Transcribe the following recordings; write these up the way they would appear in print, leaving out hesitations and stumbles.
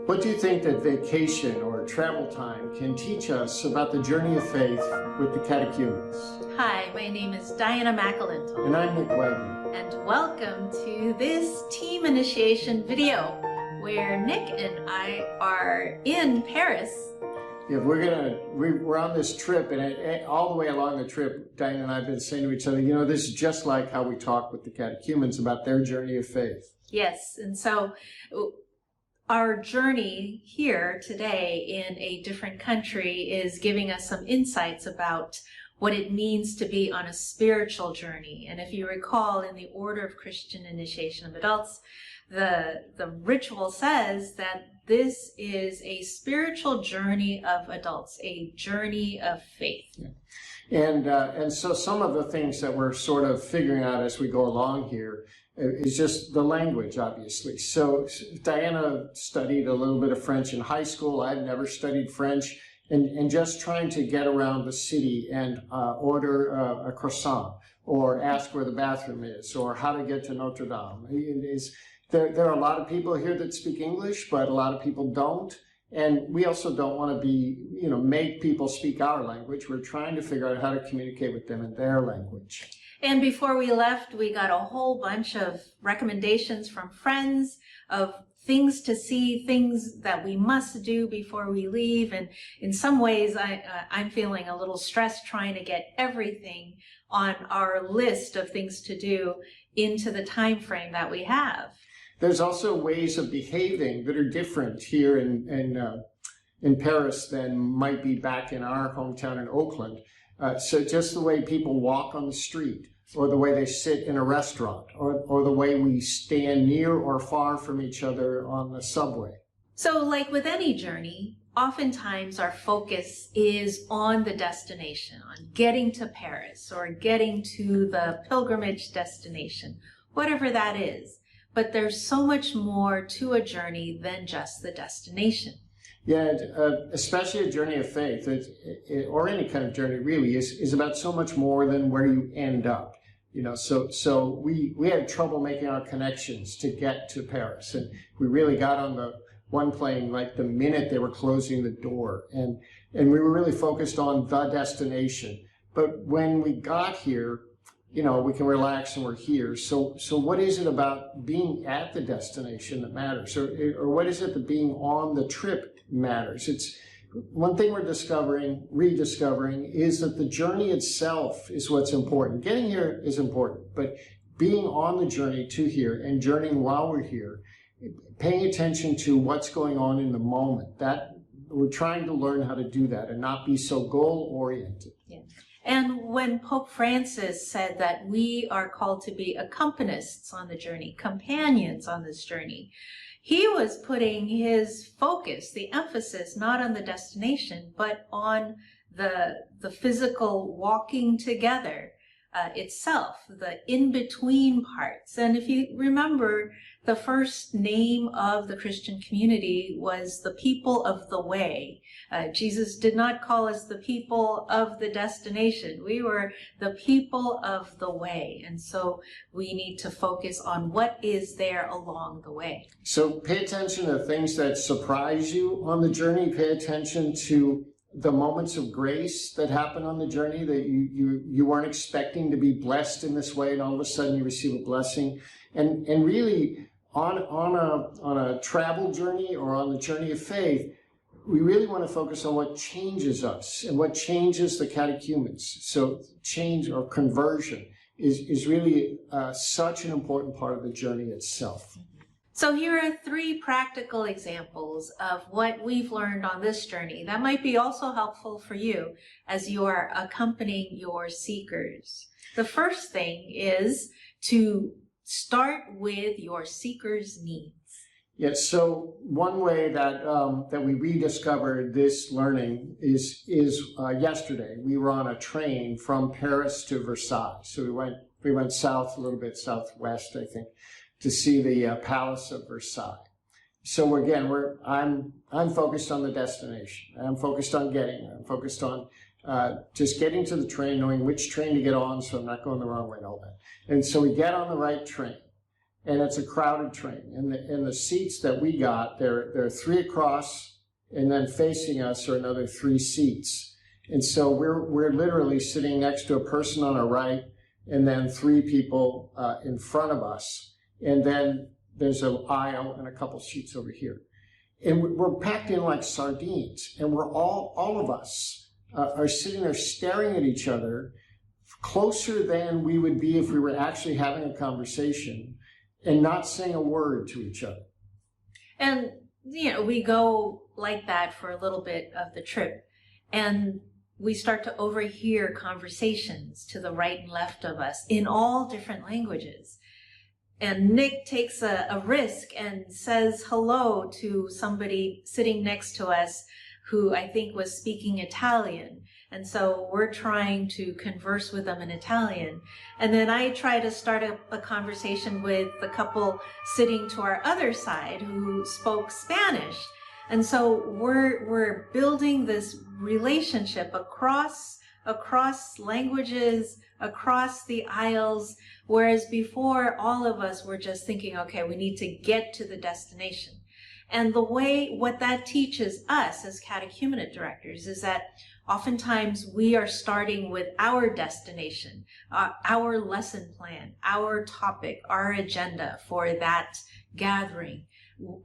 What do you think that vacation or travel time can teach us about the journey of faith with the catechumens? Hi, my name is Diana McAlintosh. And I'm Nick Wagner. And welcome to this team initiation video where Nick and I are in Paris. Yeah, we're on this trip, and all the way along the trip, Diana and I have been saying to each other, you know, this is just like how we talk with the catechumens about their journey of faith. Yes, and so our journey here today in a different country is giving us some insights about what it means to be on a spiritual journey. And if you recall, in the order of Christian initiation of adults, the ritual says that this is a spiritual journey of adults, a journey of faith. Yeah. And so some of the things that we're sort of figuring out as we go along here is just the language, obviously. So Diana studied a little bit of French in high school. I've never studied French. And just trying to get around the city and order a croissant or ask where the bathroom is or how to get to Notre Dame. There are a lot of people here that speak English, but a lot of people don't. And we also don't want to make people speak our language. We're trying to figure out how to communicate with them in their language. And before we left, we got a whole bunch of recommendations from friends of things to see, things that we must do before we leave. And in some ways, I'm feeling a little stressed trying to get everything on our list of things to do into the time frame that we have. There's also ways of behaving that are different here in Paris than might be back in our hometown in Oakland. So just the way people walk on the street, or the way they sit in a restaurant, or the way we stand near or far from each other on the subway. So like with any journey, oftentimes our focus is on the destination, on getting to Paris or getting to the pilgrimage destination, whatever that is. But there's so much more to a journey than just the destination. Yeah, especially a journey of faith, or any kind of journey really, is about so much more than where you end up. So we had trouble making our connections to get to Paris, and we really got on the one plane like the minute they were closing the door, and we were really focused on the destination. But when we got here, we can relax and we're here. So what is it about being at the destination that matters, or what is it that being on the trip matters? It's one thing we're rediscovering is that the journey itself is what's important. Getting here is important, but being on the journey to here and journeying while we're here, paying attention to what's going on in the moment, that we're trying to learn how to do that and not be so goal-oriented. Yeah. And when Pope Francis said that we are called to be accompanists on the journey, companions on this journey, he was putting his focus, the emphasis, not on the destination, but on the physical walking together itself, the in-between parts. And if you remember, the first name of the Christian community was the people of the way. Jesus did not call us the people of the destination. We were the people of the way. And so we need to focus on what is there along the way. So pay attention to things that surprise you on the journey. Pay attention to the moments of grace that happen on the journey that you weren't expecting to be blessed in this way, and all of a sudden you receive a blessing. And really on a travel journey or on the journey of faith, we really want to focus on what changes us and what changes the catechumens. So change or conversion is really such an important part of the journey itself. So here are 3 practical examples of what we've learned on this journey that might be also helpful for you as you are accompanying your seekers. The first thing is to start with your seeker's needs. Yes, so one way that that we rediscovered this learning is yesterday. We were on a train from Paris to Versailles. So we went south a little bit, southwest, I think, to see the Palace of Versailles. So I'm focused on the destination. I'm focused on getting there. I'm focused on just getting to the train, knowing which train to get on so I'm not going the wrong way and all that. And so we get on the right train. and it's a crowded train. And the seats that we got, there are 3 across, and then facing us are another 3 seats. And so we're literally sitting next to a person on our right, and then 3 people in front of us. And then there's an aisle and a couple seats over here. And we're packed in like sardines, and we're all of us are sitting there staring at each other, closer than we would be if we were actually having a conversation, and not saying a word to each other. And, we go like that for a little bit of the trip, and we start to overhear conversations to the right and left of us in all different languages. And Nick takes a risk and says hello to somebody sitting next to us who I think was speaking Italian. And so we're trying to converse with them in Italian. And then I try to start a conversation with the couple sitting to our other side who spoke Spanish. And so we're building this relationship across languages, across the aisles, whereas before all of us were just thinking, okay, we need to get to the destination. And what that teaches us as catechumenate directors is that oftentimes we are starting with our destination, our lesson plan, our topic, our agenda for that gathering,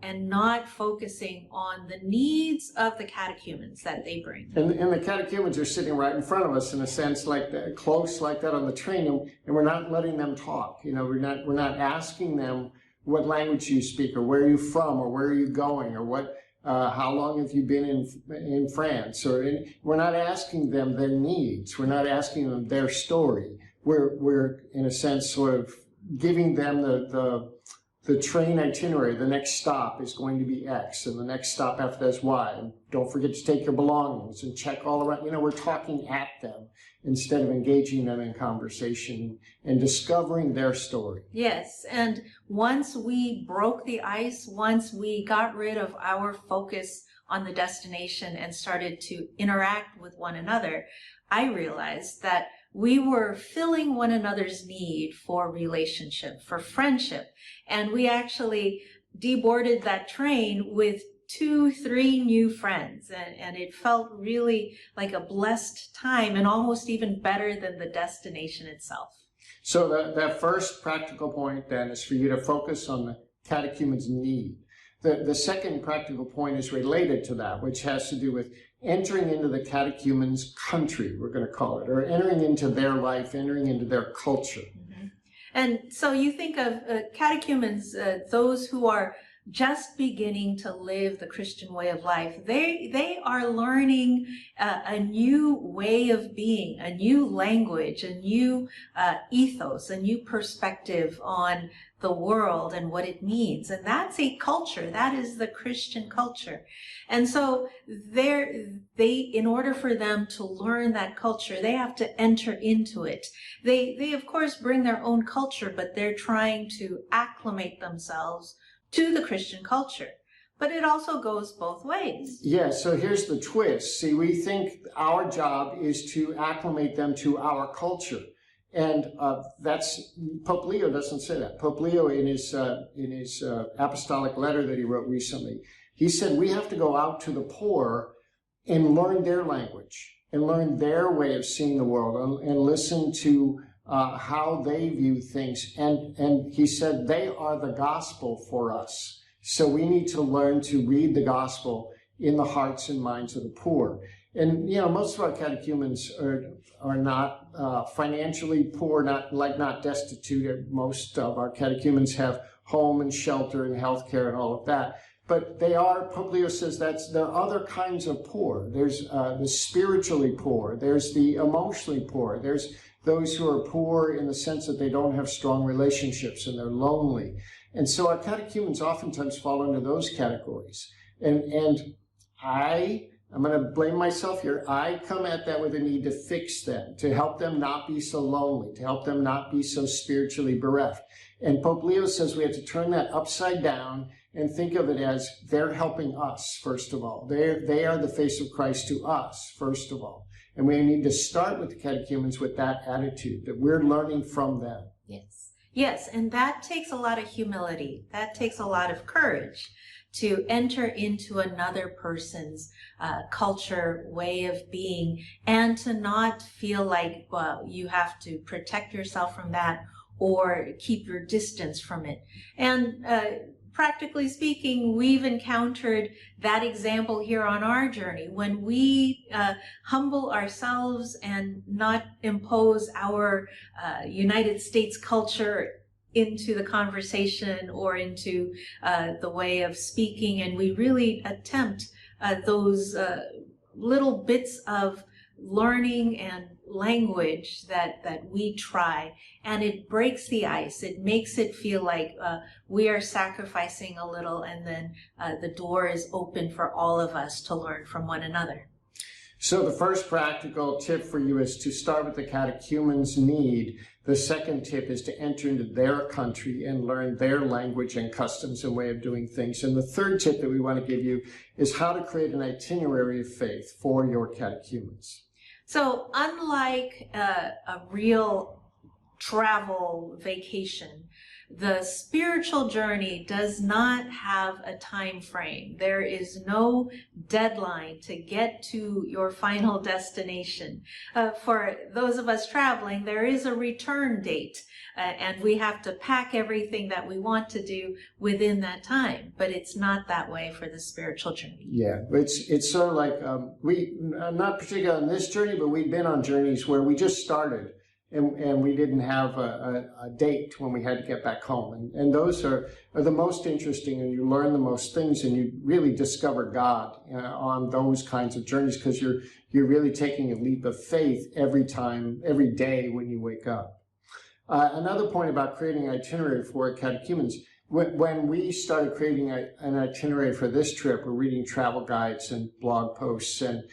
and not focusing on the needs of the catechumens that they bring. And the catechumens are sitting right in front of us in a sense like that, close like that on the train, and we're not letting them talk. We're not asking them what language you speak, or where are you from, or where are you going, or how long have you been in France, we're not asking them their needs. We're not asking them their story. We're in a sense sort of giving them the train itinerary. The next stop is going to be X, and the next stop after that is Y. And don't forget to take your belongings and check all around. We're talking at them instead of engaging them in conversation and discovering their story. Yes, and once we broke the ice, once we got rid of our focus on the destination and started to interact with one another, I realized that we were filling one another's need for relationship, for friendship. And we actually deboarded that train with 2-3 new friends. And it felt really like a blessed time, and almost even better than the destination itself. So that first practical point then is for you to focus on the catechumen's need. The second practical point is related to that, which has to do with entering into the catechumen's country, we're going to call it, or entering into their life, entering into their culture. Mm-hmm. And so you think of catechumens, those who are just beginning to live the Christian way of life. They are learning a new way of being, a new language, a new ethos, a new perspective on the world and what it means. And that's a culture. That is the Christian culture. And so in order for them to learn that culture, they have to enter into it. They of course bring their own culture, but they're trying to acclimate themselves to the Christian culture. But it also goes both ways. Yeah, so here's the twist. See, we think our job is to acclimate them to our culture. And Pope Leo doesn't say that. Pope Leo, in his apostolic letter that he wrote recently, he said we have to go out to the poor and learn their language and learn their way of seeing the world and listen to how they view things. And he said they are the gospel for us. So we need to learn to read the gospel in the hearts and minds of the poor. And, most of our catechumens are not financially poor, not destitute. Most of our catechumens have home and shelter and health care and all of that. But they are, Pope Leo says, there are other kinds of poor. There's the spiritually poor. There's the emotionally poor. There's those who are poor in the sense that they don't have strong relationships and they're lonely. And so our catechumens oftentimes fall into those categories. And I'm going to blame myself here. I come at that with a need to fix them, to help them not be so lonely, to help them not be so spiritually bereft. And Pope Leo says we have to turn that upside down and think of it as they're helping us, first of all. They are the face of Christ to us, first of all. And we need to start with the catechumens with that attitude, that we're learning from them. Yes. Yes, and that takes a lot of humility. That takes a lot of courage to enter into another person's culture, way of being, and to not feel like, well, you have to protect yourself from that or keep your distance from it. And practically speaking, we've encountered that example here on our journey. When we humble ourselves and not impose our United States culture into the conversation or into the way of speaking, and we really attempt those little bits of learning and language that we try, and it breaks the ice. It makes it feel like we are sacrificing a little, and then the door is open for all of us to learn from one another. So the first practical tip for you is to start with the catechumen's need. The second tip is to enter into their country and learn their language and customs and way of doing things. And the third tip that we want to give you is how to create an itinerary of faith for your catechumens. So unlike a real travel vacation, the spiritual journey does not have a time frame. There is no deadline to get to your final destination. For those of us traveling, there is a return date, and we have to pack everything that we want to do within that time. But it's not that way for the spiritual journey. Yeah, it's sort of like we, not particularly on this journey, but we've been on journeys where we just started. And we didn't have a date when we had to get back home. And those are the most interesting, and you learn the most things, and you really discover God on those kinds of journeys, because you're really taking a leap of faith every day when you wake up. Another point about creating an itinerary for catechumens, when we started creating an itinerary for this trip, we're reading travel guides and blog posts and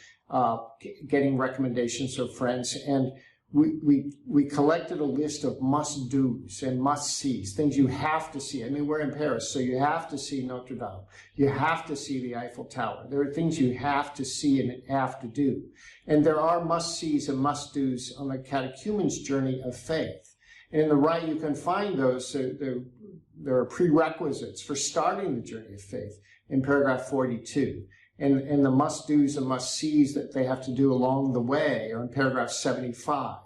getting recommendations from friends, and we collected a list of must-dos and must-sees, things you have to see. I mean, we're in Paris, so you have to see Notre Dame. You have to see the Eiffel Tower. There are things you have to see and have to do. And there are must-sees and must-dos on the catechumen's journey of faith. And in the right, you can find those. There are prerequisites for starting the journey of faith in paragraph 42. And the must-dos and must-sees that they have to do along the way are in paragraph 75.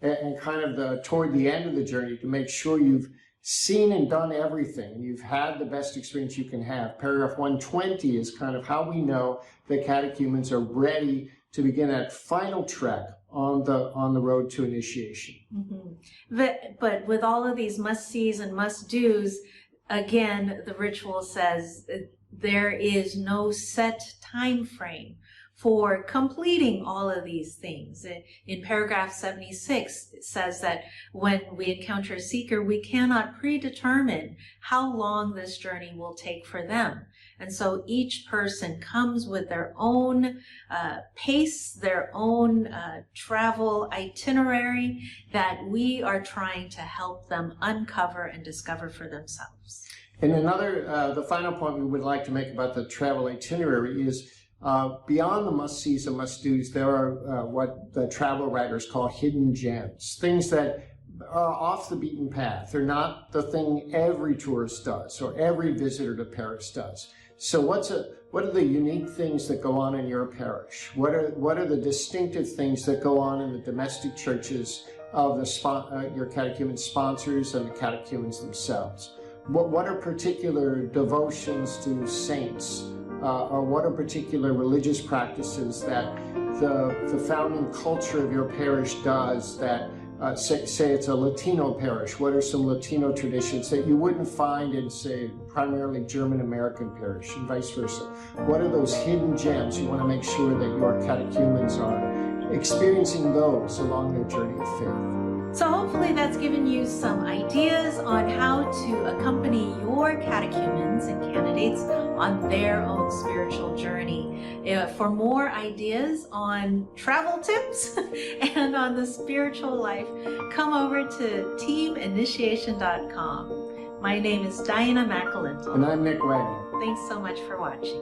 And kind of toward the end of the journey, to make sure you've seen and done everything, and you've had the best experience you can have. Paragraph 120 is kind of how we know the catechumens are ready to begin that final trek on the road to initiation. Mm-hmm. But with all of these must-sees and must-dos, again, the ritual says there is no set time frame for completing all of these things. In paragraph 76, it says that when we encounter a seeker, we cannot predetermine how long this journey will take for them. And so each person comes with their own pace, their own travel itinerary that we are trying to help them uncover and discover for themselves. And the final point we would like to make about the travel itinerary is beyond the must-sees and must-dos, there are what the travel writers call hidden gems, things that are off the beaten path. They're not the thing every tourist does or every visitor to Paris does. So what are the unique things that go on in your parish? What are the distinctive things that go on in the domestic churches of your catechumen sponsors and the catechumens themselves? What are particular devotions to saints, or what are particular religious practices that the founding culture of your parish does that, say it's a Latino parish, what are some Latino traditions that you wouldn't find in, say, primarily German-American parish, and vice versa? What are those hidden gems? You want to make sure that your catechumens are experiencing those along their journey of faith. So hopefully that's given you some ideas on how to accompany your catechumens and candidates on their own spiritual journey. For more ideas on travel tips and on the spiritual life, come over to teaminitiation.com. My name is Diana McAlinton. And I'm Nick Wagner. Thanks so much for watching.